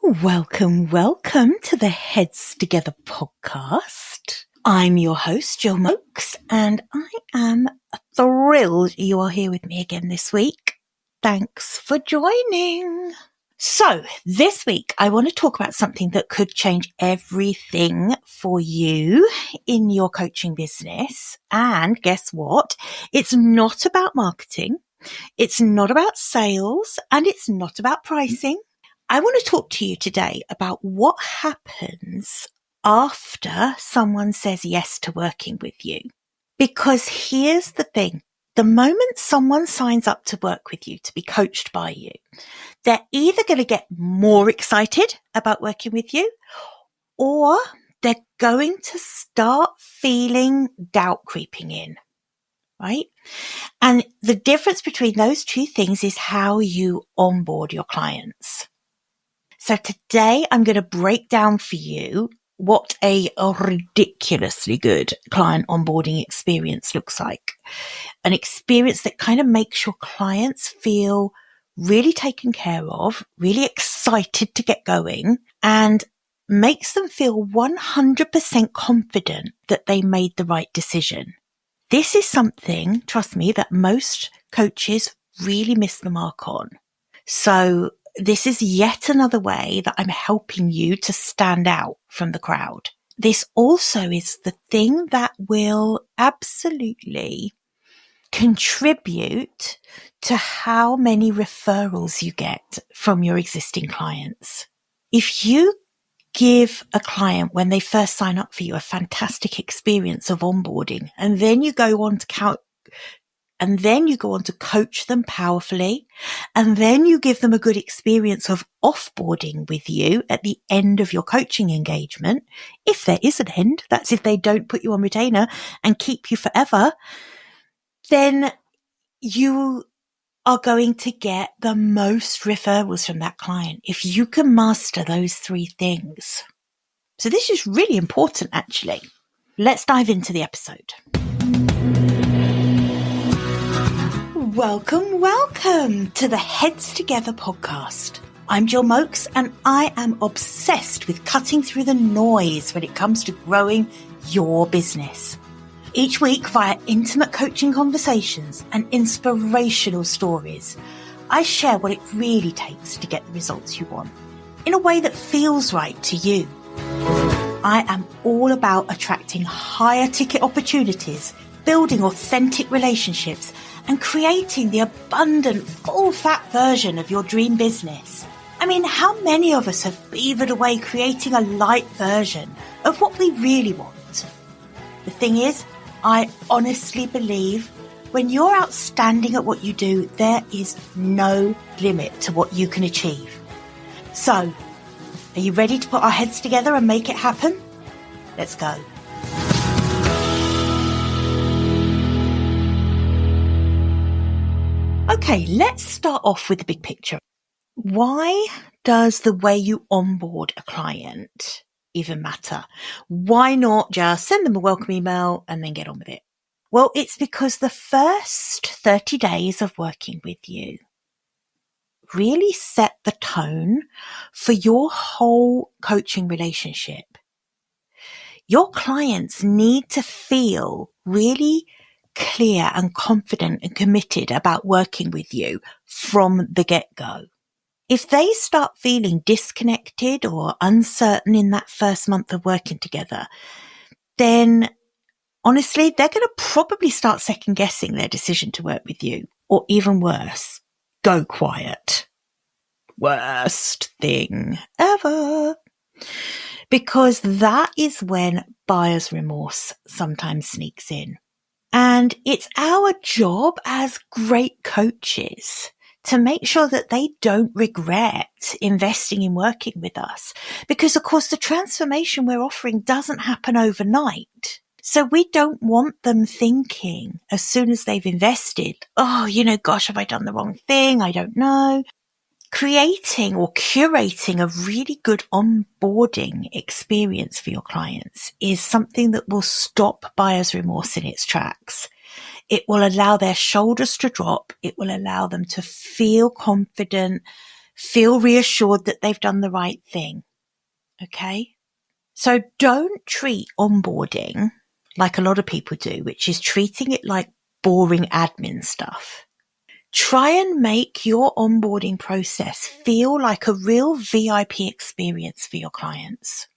Welcome to the Heads Together podcast. I'm your host, Jill Mokes, and I am thrilled you are here with me again this week. Thanks for joining. So this week, I want to talk about something that could change everything for you in your coaching business. And guess what? It's not about marketing. It's not about sales, and it's not about pricing. I want to talk to you today about what happens after someone says yes to working with you. Because here's the thing. The moment someone signs up to work with you, to be coached by you, they're either going to get more excited about working with you, or they're going to start feeling doubt creeping in, right? And the difference between those two things is how you onboard your clients. So today I'm going to break down for you what a ridiculously good client onboarding experience looks like. An experience that kind of makes your clients feel really taken care of, really excited to get going, and makes them feel 100% confident that they made the right decision. This is something, trust me, that most coaches really miss the mark on. So this is yet another way that I'm helping you to stand out from the crowd. This also is the thing that will absolutely contribute to how many referrals you get from your existing clients. If you give a client, when they first sign up for you, a fantastic experience of onboarding, and then you go on to coach them powerfully, and then you give them a good experience of offboarding with you at the end of your coaching engagement. If there is an end, that's if they don't put you on retainer and keep you forever, then you are going to get the most referrals from that client if you can master those three things. So this is really important, actually. Let's dive into the episode. Welcome to the Heads Together podcast. I'm Jill Mokes, and I am obsessed with cutting through the noise when it comes to growing your business. Each week, via intimate coaching conversations and inspirational stories, I share what it really takes to get the results you want in a way that feels right to you. I am all about attracting higher ticket opportunities, building authentic relationships, and creating the abundant, full-fat version of your dream business. I mean, how many of us have beavered away creating a light version of what we really want? The thing is, I honestly believe when you're outstanding at what you do, there is no limit to what you can achieve. So, are you ready to put our heads together and make it happen? Let's go. Okay, let's start off with the big picture. Why does the way you onboard a client even matter? Why not just send them a welcome email and then get on with it? Well, it's because the first 30 days of working with you really set the tone for your whole coaching relationship. Your clients need to feel really clear and confident and committed about working with you from the get-go. If they start feeling disconnected or uncertain in that first month of working together, then honestly, they're going to probably start second guessing their decision to work with you, or even worse, go quiet. Worst thing ever. Because that is when buyer's remorse sometimes sneaks in. And it's our job as great coaches to make sure that they don't regret investing in working with us. Because, of course, the transformation we're offering doesn't happen overnight. So we don't want them thinking as soon as they've invested, gosh, have I done the wrong thing? I don't know. Creating or curating a really good onboarding experience for your clients is something that will stop buyer's remorse in its tracks. It will allow their shoulders to drop. It will allow them to feel confident, feel reassured that they've done the right thing. Okay? So don't treat onboarding like a lot of people do, which is treating it like boring admin stuff. Try and make your onboarding process feel like a real VIP experience for your clients.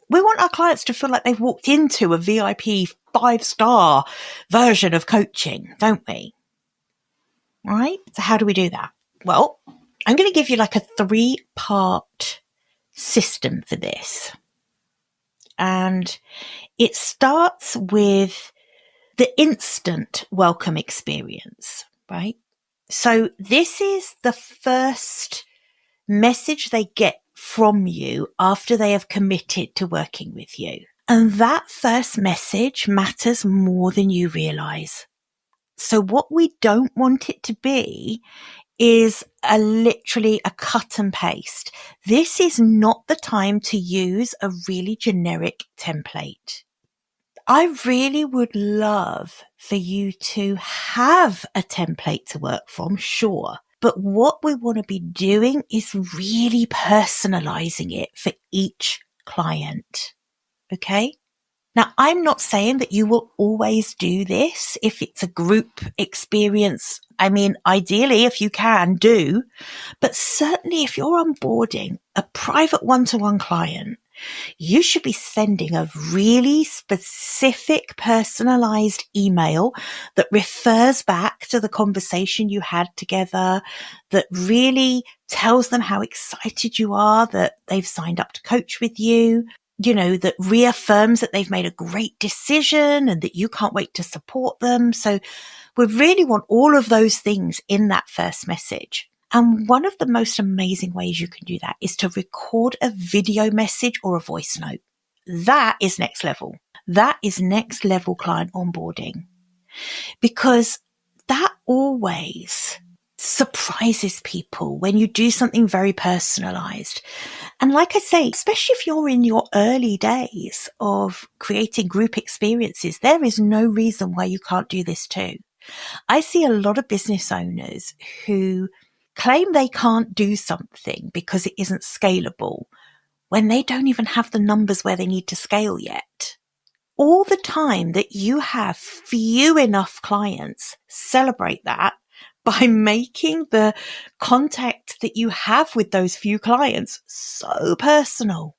We want our clients to feel like they've walked into a VIP 5-star version of coaching, don't we? All right. So how do we do that? Well, I'm going to give you like a 3-part system for this. And it starts with the instant welcome experience, right? So this is the first message they get from you after they have committed to working with you. And that first message matters more than you realize. So what we don't want it to be is literally a cut and paste. This is not the time to use a really generic template. I really would love for you to have a template to work from, sure. But what we want to be doing is really personalizing it for each client. Okay? Now, I'm not saying that you will always do this if it's a group experience. I mean, ideally, if you can, do. But certainly if you're onboarding a private one-to-one client, you should be sending a really specific personalized email that refers back to the conversation you had together, that really tells them how excited you are that they've signed up to coach with you, that reaffirms that they've made a great decision and that you can't wait to support them. So we really want all of those things in that first message. And one of the most amazing ways you can do that is to record a video message or a voice note. That is next level. That is next level client onboarding, because that always surprises people when you do something very personalized. And like I say, especially if you're in your early days of creating group experiences, there is no reason why you can't do this too. I see a lot of business owners who claim they can't do something because it isn't scalable when they don't even have the numbers where they need to scale yet. All the time that you have few enough clients, celebrate that by making the contact that you have with those few clients so personal.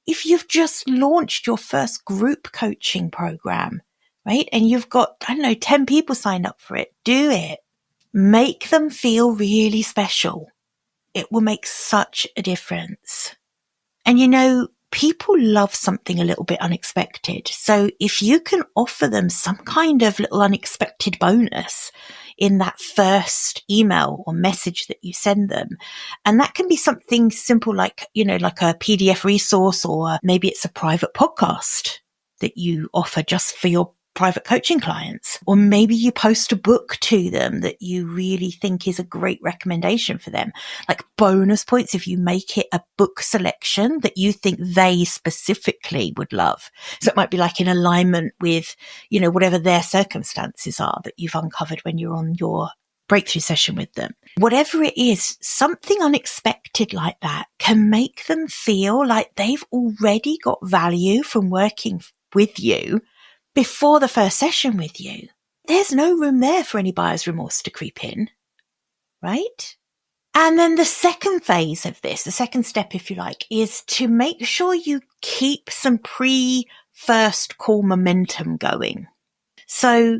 If you've just launched your first group coaching program, right, and you've got, 10 people signed up for it, do it. Make them feel really special. It will make such a difference. And people love something a little bit unexpected. So if you can offer them some kind of little unexpected bonus in that first email or message that you send them, and that can be something simple like a PDF resource, or maybe it's a private podcast that you offer just for your private coaching clients, or maybe you post a book to them that you really think is a great recommendation for them, like bonus points if you make it a book selection that you think they specifically would love. So it might be like in alignment with, whatever their circumstances are that you've uncovered when you're on your breakthrough session with them. Whatever it is, something unexpected like that can make them feel like they've already got value from working with you before the first session with you. There's no room there for any buyer's remorse to creep in, right? And then the second phase of this, the second step, if you like, is to make sure you keep some pre-first call momentum going. So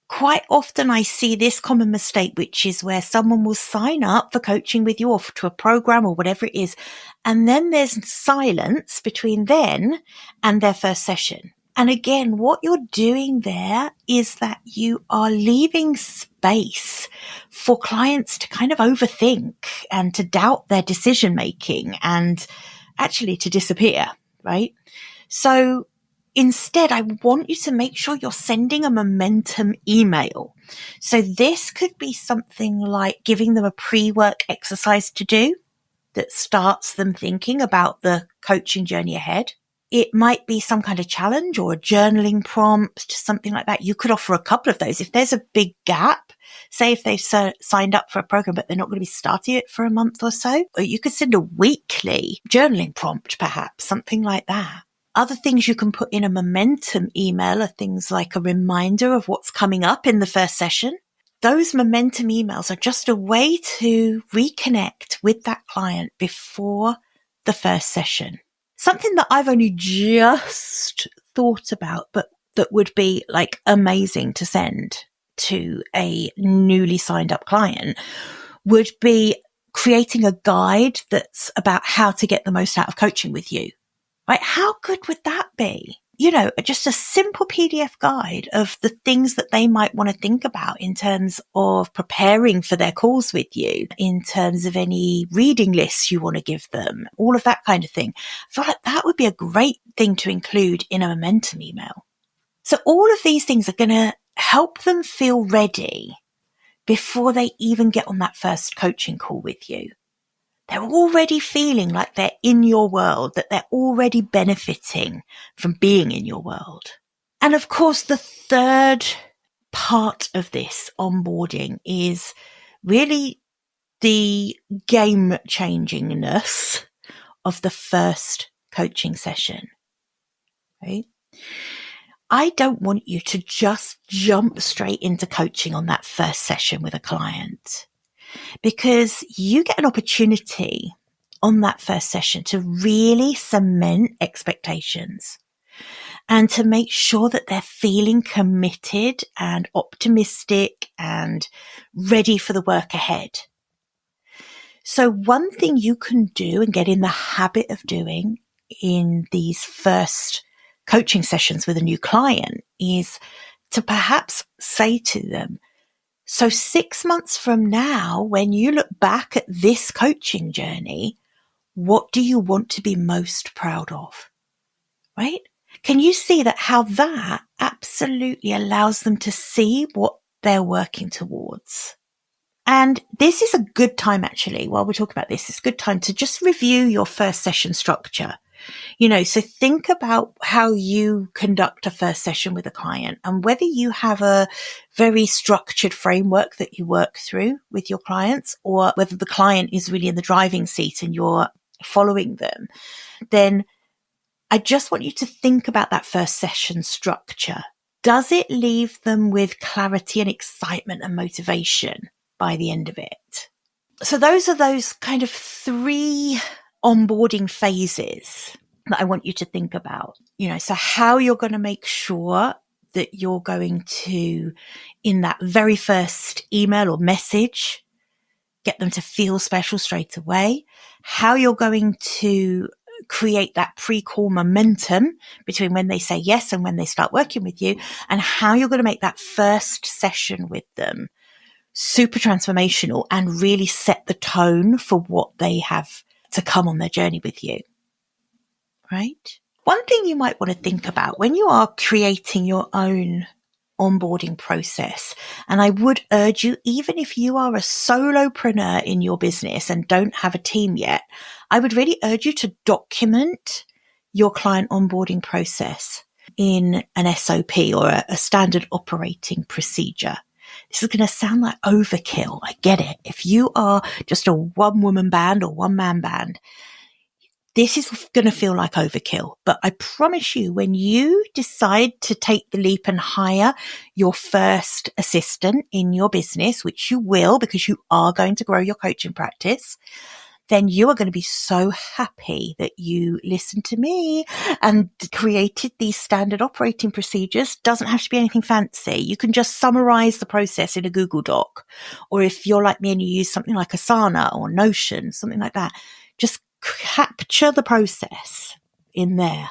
quite often I see this common mistake, which is where someone will sign up for coaching with you or to a program or whatever it is, and then there's silence between then and their first session. And again, what you're doing there is that you are leaving space for clients to kind of overthink and to doubt their decision making and actually to disappear, right? So instead, I want you to make sure you're sending a momentum email. So this could be something like giving them a pre-work exercise to do that starts them thinking about the coaching journey ahead. it might be some kind of challenge or a journaling prompt, something like that. You could offer a couple of those. If there's a big gap, say if they've signed up for a program, but they're not going to be starting it for a month or so, or you could send a weekly journaling prompt, perhaps, something like that. Other things you can put in a momentum email are things like a reminder of what's coming up in the first session. Those momentum emails are just a way to reconnect with that client before the first session. Something that I've only just thought about, but that would be like amazing to send to a newly signed up client would be creating a guide that's about how to get the most out of coaching with you. Right? How good would that be? You know, just a simple PDF guide of the things that they might want to think about in terms of preparing for their calls with you, in terms of any reading lists you want to give them, all of that kind of thing. I feel like that would be a great thing to include in a momentum email. So all of these things are going to help them feel ready before they even get on that first coaching call with you. They're already feeling like they're in your world, that they're already benefiting from being in your world. And of course, the third part of this onboarding is really the game changingness of the first coaching session, right? I don't want you to just jump straight into coaching on that first session with a client, because you get an opportunity on that first session to really cement expectations and to make sure that they're feeling committed and optimistic and ready for the work ahead. So one thing you can do and get in the habit of doing in these first coaching sessions with a new client is to perhaps say to them, so 6 months from now, when you look back at this coaching journey, what do you want to be most proud of? Right? Can you see that how that absolutely allows them to see what they're working towards? And this is a good time, actually, while we're talking about this, it's a good time to just review your first session structure. You know, so think about how you conduct a first session with a client and whether you have a very structured framework that you work through with your clients, or whether the client is really in the driving seat and you're following them. Then I just want you to think about that first session structure. Does it leave them with clarity and excitement and motivation by the end of it? So those are those kind of 3 onboarding phases that I want you to think about. You know, so how you're going to make sure that you're going to, in that very first email or message, get them to feel special straight away. How you're going to create that pre-call momentum between when they say yes and when they start working with you, and how you're going to make that first session with them super transformational and really set the tone for what they have to come on their journey with you. Right? One thing you might want to think about when you are creating your own onboarding process, and I would urge you, even if you are a solopreneur in your business and don't have a team yet, I would really urge you to document your client onboarding process in an SOP or a standard operating procedure. This is going to sound like overkill. I get it. If you are just a one-woman band or one-man band, this is going to feel like overkill. But I promise you, when you decide to take the leap and hire your first assistant in your business, which you will because you are going to grow your coaching practice, then you are going to be so happy that you listened to me and created these standard operating procedures. Doesn't have to be anything fancy. You can just summarize the process in a Google Doc. Or if you're like me and you use something like Asana or Notion, something like that, just capture the process in there.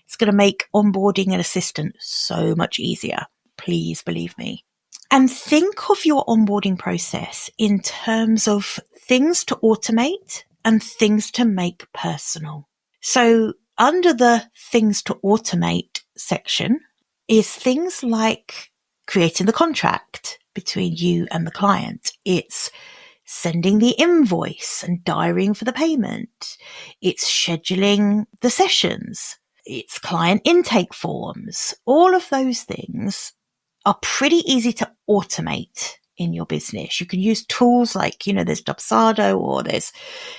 It's going to make onboarding an assistant so much easier. Please believe me. And think of your onboarding process in terms of things to automate and things to make personal. So under the things to automate section is things like creating the contract between you and the client. It's sending the invoice and diarying for the payment. It's scheduling the sessions. it's client intake forms. All of those things are pretty easy to automate in your business. You can use tools like, there's Dubsado, or there's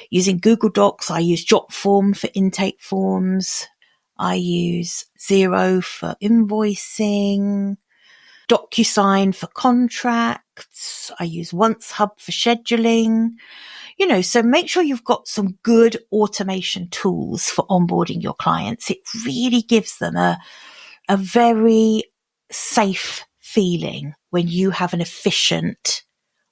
using Google Docs. I use Jotform for intake forms. I use Xero for invoicing, DocuSign for contracts. I use OnceHub for scheduling. So make sure you've got some good automation tools for onboarding your clients. It really gives them a very safe feeling when you have an efficient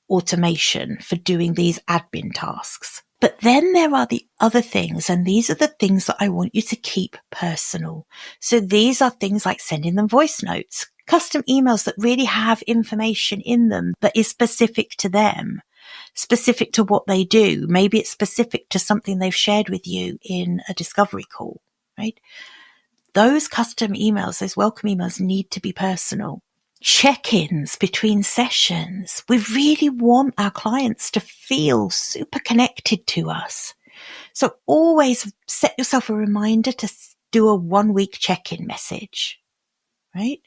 automation for doing these admin tasks. But then there are the other things, and these are the things that I want you to keep personal. So these are things like sending them voice notes, custom emails that really have information in them that is specific to them, specific to what they do. Maybe it's specific to something they've shared with you in a discovery call, right? Those custom emails, those welcome emails, need to be personal. Check-ins between sessions. We really want our clients to feel super connected to us. So always set yourself a reminder to do a 1-week check-in message, right?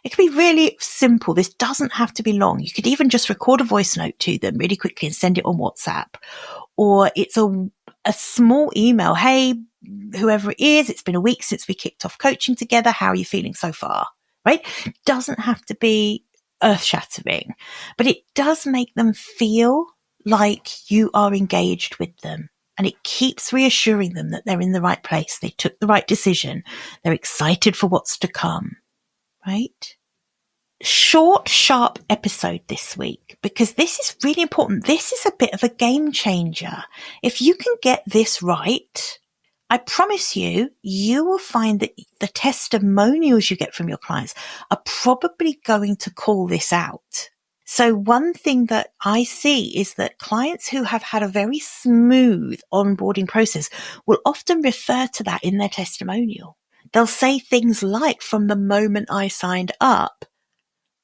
It can be really simple. This doesn't have to be long. You could even just record a voice note to them really quickly and send it on WhatsApp. Or it's a small email. Hey, whoever it is, it's been a week since we kicked off coaching together. How are you feeling so far? Right? It doesn't have to be earth-shattering, but it does make them feel like you are engaged with them. And it keeps reassuring them that they're in the right place. They took the right decision. They're excited for what's to come. Right? Short, sharp episode this week, because this is really important. This is a bit of a game changer. If you can get this right, I promise you, you will find that the testimonials you get from your clients are probably going to call this out. So one thing that I see is that clients who have had a very smooth onboarding process will often refer to that in their testimonial. They'll say things like, from the moment I signed up,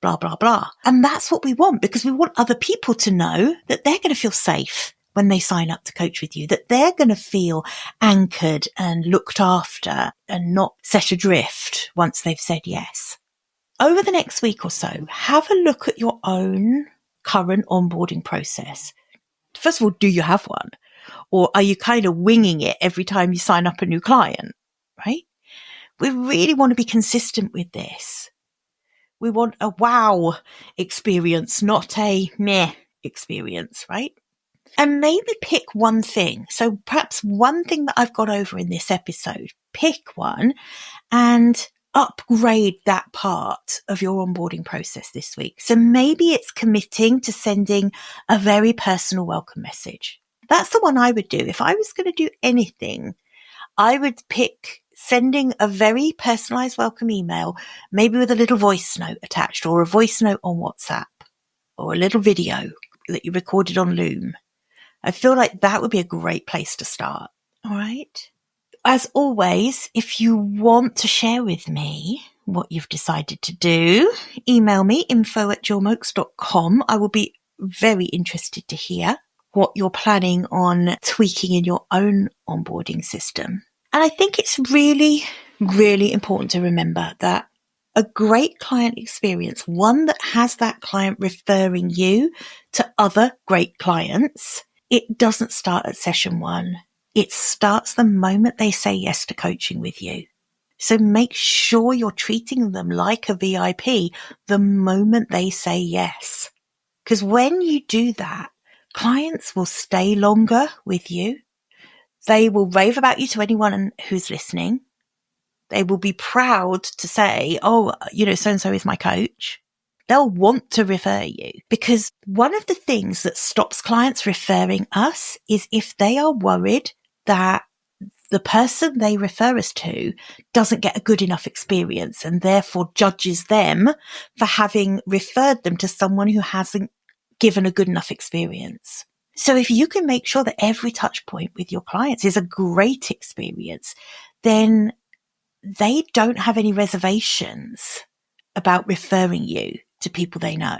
blah, blah, blah. And that's what we want, because we want other people to know that they're going to feel safe when they sign up to coach with you, that they're going to feel anchored and looked after and not set adrift once they've said yes. Over the next week or so, have a look at your own current onboarding process. First of all, do you have one? Or are you kind of winging it every time you sign up a new client, right? We really want to be consistent with this. We want a wow experience, not a meh experience, right? And maybe pick one thing. So perhaps one thing that I've got over in this episode, pick one and upgrade that part of your onboarding process this week. So maybe it's committing to sending a very personal welcome message. That's the one I would do. If I was going to do anything, I would pick sending a very personalized welcome email, maybe with a little voice note attached, or a voice note on WhatsApp, or a little video that you recorded on Loom. I feel like that would be a great place to start. All right. As always, if you want to share with me what you've decided to do, email me info@jillmoakes.com. I will be very interested to hear what you're planning on tweaking in your own onboarding system. And I think it's really, really important to remember that a great client experience, one that has that client referring you to other great clients, it doesn't start at session 1. It starts the moment they say yes to coaching with you. So make sure you're treating them like a VIP the moment they say yes. Because when you do that, clients will stay longer with you. They will rave about you to anyone who's listening. They will be proud to say, oh, so-and-so is my coach. They'll want to refer you, because one of the things that stops clients referring us is if they are worried that the person they refer us to doesn't get a good enough experience and therefore judges them for having referred them to someone who hasn't given a good enough experience. So if you can make sure that every touch point with your clients is a great experience, then they don't have any reservations about referring you to people they know.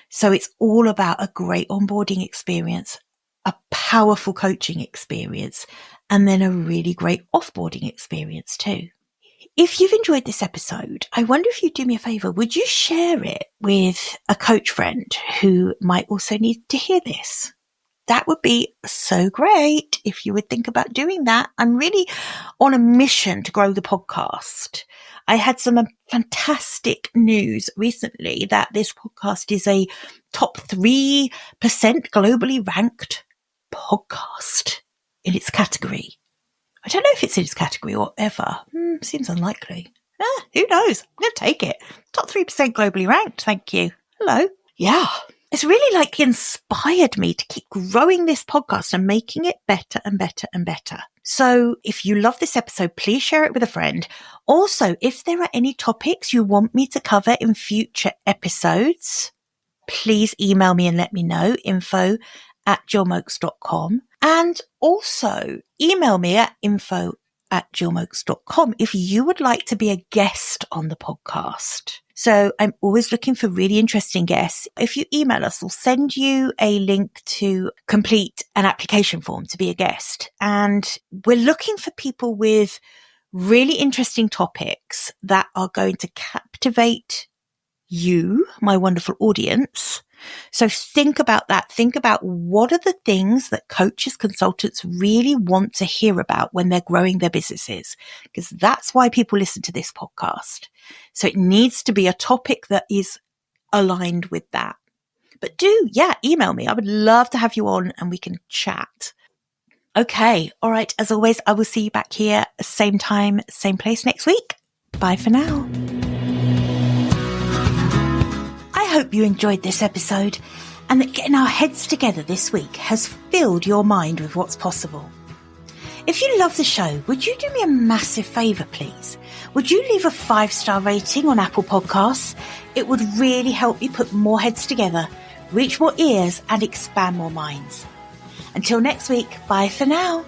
So it's all about a great onboarding experience, a powerful coaching experience, and then a really great offboarding experience too. If you've enjoyed this episode, I wonder if you'd do me a favour. Would you share it with a coach friend who might also need to hear this? That would be so great if you would think about doing that. I'm really on a mission to grow the podcast. I had some fantastic news recently that this podcast is a top 3% globally ranked podcast in its category. I don't know if it's in its category or ever. Seems unlikely. Who knows? I'm going to take it. Top 3% globally ranked. Thank you. Hello. Yeah. It's really inspired me to keep growing this podcast and making it better and better and better. So if you love this episode, please share it with a friend. Also, if there are any topics you want me to cover in future episodes, please email me and let me know, info@jillmoakes.com. And also email me at info@jillmoakes.com if you would like to be a guest on the podcast. So I'm always looking for really interesting guests. If you email us, we'll send you a link to complete an application form to be a guest. And we're looking for people with really interesting topics that are going to captivate you, my wonderful audience. So think about that. Think about what are the things that coaches, consultants really want to hear about when they're growing their businesses, because that's why people listen to this podcast. So it needs to be a topic that is aligned with that. But email me. I would love to have you on and we can chat. Okay. All right. As always, I will see you back here, same time, same place next week. Bye for now. I hope you enjoyed this episode and that getting our heads together this week has filled your mind with what's possible. If you love the show, would you do me a massive favour, please? Would you leave a 5-star rating on Apple Podcasts? It would really help me put more heads together, reach more ears and expand more minds. Until next week, bye for now.